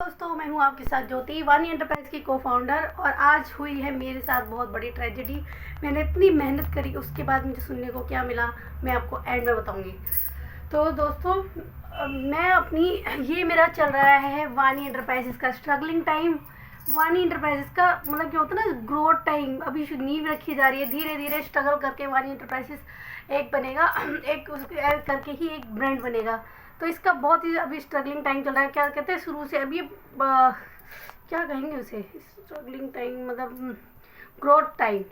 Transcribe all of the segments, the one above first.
दोस्तों, मैं हूं आपके साथ ज्योति, वानी एंटरप्राइज की को-फाउंडर। और आज हुई है मेरे साथ बहुत बड़ी ट्रेजेडी। मैंने इतनी मेहनत करी, उसके बाद मुझे सुनने को क्या मिला मैं आपको एंड में बताऊंगी। तो दोस्तों, मैं अपनी ये मेरा चल रहा है वानी एंटरप्राइजेस का स्ट्रगलिंग टाइम। वानी एंटरप्राइजेस का मतलब क्या होता है ना, ग्रोथ टाइम। अभी नींव रखी जा रही है, धीरे धीरे स्ट्रगल करके वानी एंटरप्राइजेस एक बनेगा, एक उसके करके ही एक ब्रांड बनेगा। तो इसका बहुत ही अभी स्ट्रगलिंग टाइम चल रहा है। क्या कहते हैं शुरू से अभी क्या कहेंगे उसे, स्ट्रगलिंग टाइम मतलब ग्रोथ टाइम।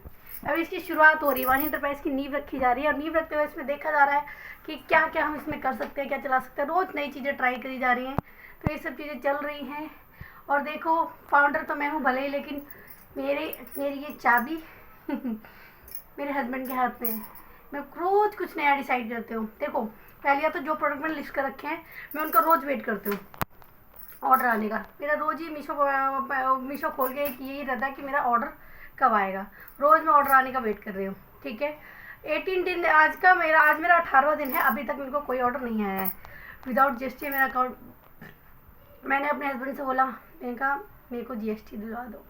अभी इसकी शुरुआत हो रही है, वानी एंटरप्राइज की नींव रखी जा रही है। और नींव रखते हुए इसमें देखा जा रहा है कि क्या क्या हम इसमें कर सकते हैं, क्या चला सकते हैं। रोज़ नई चीज़ें ट्राई करी जा रही हैं, तो ये सब चीज़ें चल रही हैं। और देखो, फाउंडर तो मैं हूँ भले ही, लेकिन मेरी ये चाबी मेरे हस्बैंड के हाथ में है। मैं रोज़ कुछ नया डिसाइड करती हूँ। देखो, पहले तो जो प्रोडक्ट मैंने लिस्ट कर रखे हैं मैं उनका रोज़ वेट करती हूँ ऑर्डर आने का। मेरा रोज़ ही मीशो खोल के एक यही रहता है कि मेरा ऑर्डर कब आएगा। रोज़ मैं ऑर्डर आने का वेट कर रही हूँ, ठीक है। 18 दिन आज मेरा 18वां दिन है, अभी तक मेरे को कोई ऑर्डर नहीं आया है। विदाउट जीएसटी मेरा अकाउंट। मैंने अपने हस्बैंड से बोला, मैंने कहा मेरे को जीएसटी दिलवा दो।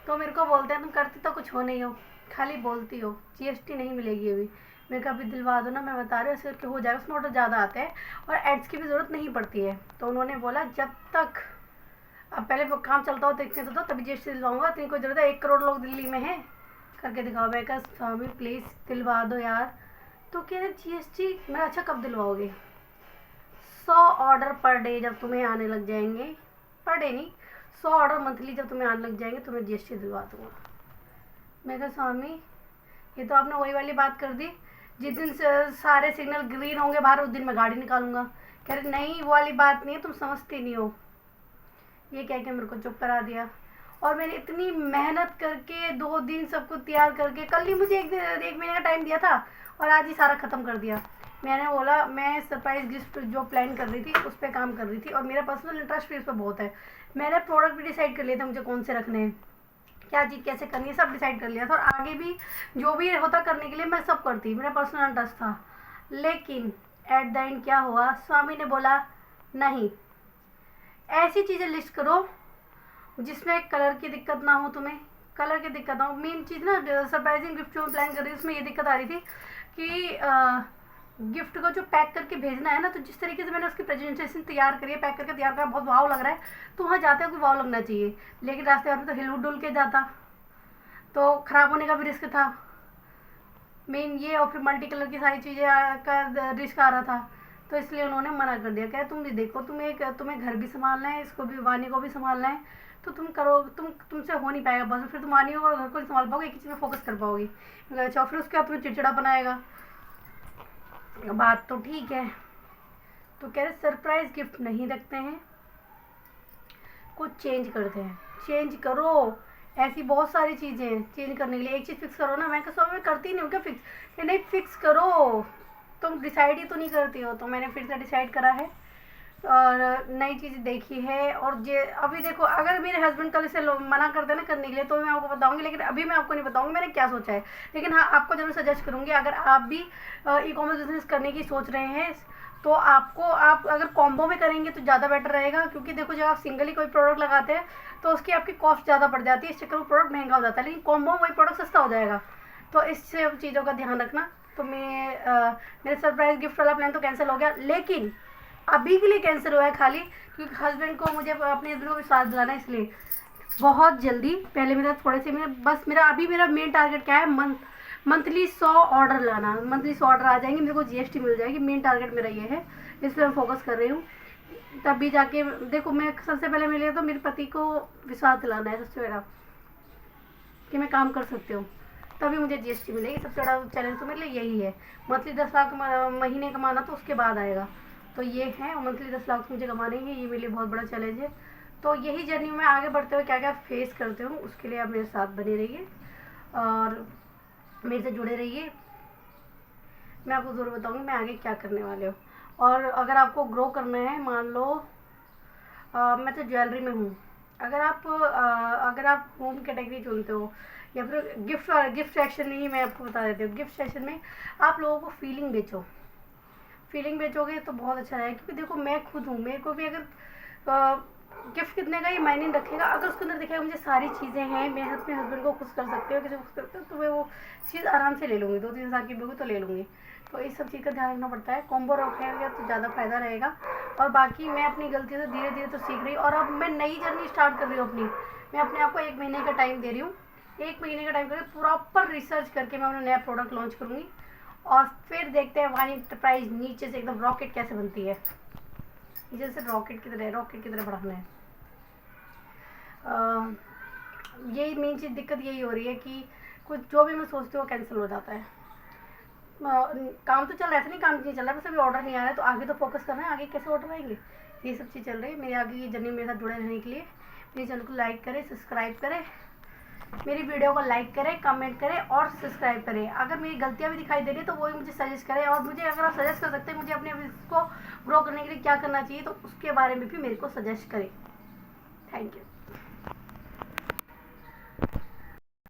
तो मेरे को बोलते हैं तुम करती तो कुछ हो नहीं हो, खाली बोलती हो, जीएसटी नहीं मिलेगी अभी। मैं कहा अभी दिलवा दो ना, मैं बता रही हूँ, ऐसे करके हो जाएगा। उसमें ऑर्डर ज़्यादा आते हैं और एड्स की भी ज़रूरत नहीं पड़ती है। तो उन्होंने बोला जब तक अब पहले वो काम चलता हो देखने तो तभी जीएसटी दिलवाऊंगा, इतनी कोई ज़रूरत है, 1 करोड़ लोग दिल्ली में हैं, करके दिखाओ। मैं कहा स्वामी प्लीज़ दिलवा दो यार। तो कह रहे जीएसटी। मैं अच्छा कब दिलवाओगे? 100 ऑर्डर पर डे जब तुम्हें आने लग जाएंगे, पर डे नहीं, 100 ऑर्डर मंथली जब तुम्हें आने लग जाएंगे, तुम्हें जीएसटी दिलवा दूँगा। मैं कहा स्वामी ये तो आपने वही वाली बात कर दी, जिस दिन सारे सिग्नल ग्रीन होंगे बाहर उस दिन मैं गाड़ी निकालूंगा। कह रहे नहीं वो वाली बात नहीं है, तुम समझती नहीं हो। ये कह के मेरे को चुप करा दिया। और मैंने इतनी मेहनत करके 2 दिन सब कुछ तैयार करके, कल ही मुझे 1 महीने का टाइम दिया था और आज ही सारा ख़त्म कर दिया। मैंने बोला मैं सरप्राइज गिफ्ट जो प्लान कर रही थी उस पर काम कर रही थी, और मेरा पर्सनल इंटरेस्ट भी उस पर बहुत है। मैंने प्रोडक्ट भी डिसाइड कर लिया था मुझे कौन से रखने हैं, क्या चीज़ कैसे करनी है, सब डिसाइड कर लिया था। और आगे भी जो भी होता करने के लिए मैं सब करती, मेरा पर्सनल इंटरेस्ट था। लेकिन एट द एंड क्या हुआ, स्वामी ने बोला नहीं, ऐसी चीज़ें लिस्ट करो जिसमें कलर की दिक्कत ना हो, तुम्हें कलर की दिक्कत ना हो। मेन चीज़ ना सरप्राइजिंग गिफ्ट जो प्लान कर रही थी उसमें ये दिक्कत आ रही थी कि गिफ्ट को जो पैक करके भेजना है ना, तो जिस तरीके से मैंने उसकी प्रेजेंटेशन तैयार करी है, पैक करके तैयार करा, बहुत वाव लग रहा है, तो वहाँ जाते हुए वाव लगना चाहिए। लेकिन रास्ते में तो हिल डुल के जाता तो ख़राब होने का भी रिस्क था मेन ये, और फिर मल्टी कलर की सारी चीज़ें का रिस्क आ रहा था। तो इसलिए उन्होंने मना कर दिया, क्या तुम भी देखो, तुम्हें घर भी संभालना है, इसको भी, वानी को भी संभालना है, तो तुम करो, तुमसे हो नहीं पाएगा बस। फिर तुम वानी को और घर को नहीं संभाल पाओगे, एक ही चीज़ में फोकस कर पाओगी। अच्छा, फिर उसके बाद तुम्हें चिड़चिड़ा बनाएगा। बात तो ठीक है। तो कह रहे सरप्राइज गिफ्ट नहीं रखते हैं, कुछ चेंज करते हैं। चेंज करो, ऐसी बहुत सारी चीज़ें चेंज करने के लिए, एक चीज़ फिक्स करो ना। मैं कहा मैं करती नहीं हूँ क्या फिक्स, नहीं फिक्स करो, तुम डिसाइड ही तो नहीं करती हो। तो मैंने फिर से डिसाइड करा है और नई चीज़ देखी है। और ये अभी देखो, अगर मेरे हस्बैंड कल इसे मना करते हैं ना करने के लिए तो मैं आपको बताऊंगी, लेकिन अभी मैं आपको नहीं बताऊंगी मैंने क्या सोचा है। लेकिन हाँ, आपको जरूर सजेस्ट करूंगी, अगर आप भी ई कॉमर्स बिजनेस करने की सोच रहे हैं तो आप अगर कॉम्बो में करेंगे तो ज़्यादा बेटर रहेगा। क्योंकि देखो, जब आप सिंगली कोई प्रोडक्ट लगाते हैं तो उसकी आपकी कॉस्ट ज़्यादा बढ़ जाती है, इस चक्कर में प्रोडक्ट महंगा हो जाता है। लेकिन कॉम्बो में वही प्रोडक्ट सस्ता हो जाएगा। तो इस चीज़ों का ध्यान रखना। तो मेरे सरप्राइज गिफ्ट वाला प्लान तो कैंसिल हो गया, लेकिन अभी के लिए कैंसिल हुआ है खाली क्योंकि हस्बैंड को, मुझे अपने हस्बैंड को विश्वास दिलाना है, इसलिए बहुत जल्दी। पहले मेरा मेन टारगेट क्या है, मंथली 100 ऑर्डर लाना। मंथली 100 ऑर्डर आ जाएंगे, मेरे को जीएसटी मिल जाएगी। मेन टारगेट मेरा ये है, इस पर मैं फोकस कर रही हूँ। तभी जाके देखो, मैं सबसे पहले मेरे लिए तो मेरे पति को विश्वास दिलाना है सबसे बड़ा, कि मैं काम कर सकती हूँ, तभी मुझे जीएसटी मिलेगी। सबसे बड़ा चैलेंज तो मेरे लिए यही है। मंथली 10 लाख महीने कमाना तो उसके बाद आएगा, तो ये है। मंथली 10 लाख मुझे कमाने हैं, ये मेरे लिए बहुत बड़ा चैलेंज है। तो यही जर्नी में आगे बढ़ते हुए क्या क्या फेस करते हूँ, उसके लिए आप मेरे साथ बने रहिए और मेरे से जुड़े रहिए। मैं आपको ज़रूर बताऊँगी मैं आगे क्या करने वाले हूँ। और अगर आपको ग्रो करना है, मान लो मैं तो ज्वेलरी में हूँ, अगर आप होम कैटेगरी चुनते हो या फिर गिफ्ट सेक्शन में ही, मैं आपको बता देती हूँ, गिफ्ट सेक्शन में आप लोगों को फीलिंग बेचोगे तो बहुत अच्छा रहेगा। क्योंकि देखो, मैं खुद हूँ, मेरे को भी अगर गिफ्ट कितने का ये मायने नहीं रखेगा। अगर उसके अंदर दिखेगा मुझे सारी चीज़ें हैं, मैं अपने हस्बैंड को खुश कर सकती हूँ, किसी को खुश कर सकती हूँ, तो मैं वो चीज़ आराम से ले लूँगी, 2-3 हज़ार की भी होगी तो ले लूँगी। तो इस सब चीज़ का ध्यान रखना पड़ता है। कॉम्बो रखेंगे तो ज़्यादा फ़ायदा रहेगा। और बाकी मैं अपनी गलती से धीरे धीरे तो सीख रही हूँ, और अब मैं नई जर्नी स्टार्ट कर रही हूँ अपनी। मैं अपने आप को 1 महीने का टाइम दे रही हूँ। 1 महीने का टाइम करके प्रॉपर रिसर्च करके मैं अपना नया प्रोडक्ट लॉन्च करूँगी, और फिर देखते हैं वानी एंटरप्राइज नीचे से एकदम रॉकेट कैसे बनती है। नीचे से रॉकेट की तरह बढ़ाना है। यही मेन चीज़, दिक्कत यही हो रही है कि कुछ जो भी मैं सोचती हूँ कैंसिल हो जाता है। काम तो चल रहा है, ऐसा नहीं काम नहीं चल रहा है, बस अभी ऑर्डर नहीं आ रहा है, तो आगे तो फोकस करना है, आगे कैसे ऑर्डर आएंगे, ये सब चीज़ चल रही है। मेरे आगे की जर्नी मेरे साथ जुड़े रहने के लिए मेरे चैनल को लाइक करें, सब्सक्राइब करें, मेरी वीडियो को लाइक करें, कमेंट करें और सब्सक्राइब करें। अगर मेरी गलतियाँ भी दिखाई दे रही है तो वो भी मुझे सजेस्ट करें, और मुझे अगर आप सजेस्ट कर सकते हैं मुझे अपने बिजनेस को ग्रो करने के लिए क्या करना चाहिए, तो उसके बारे में भी मेरे को सजेस्ट करें। Thank you.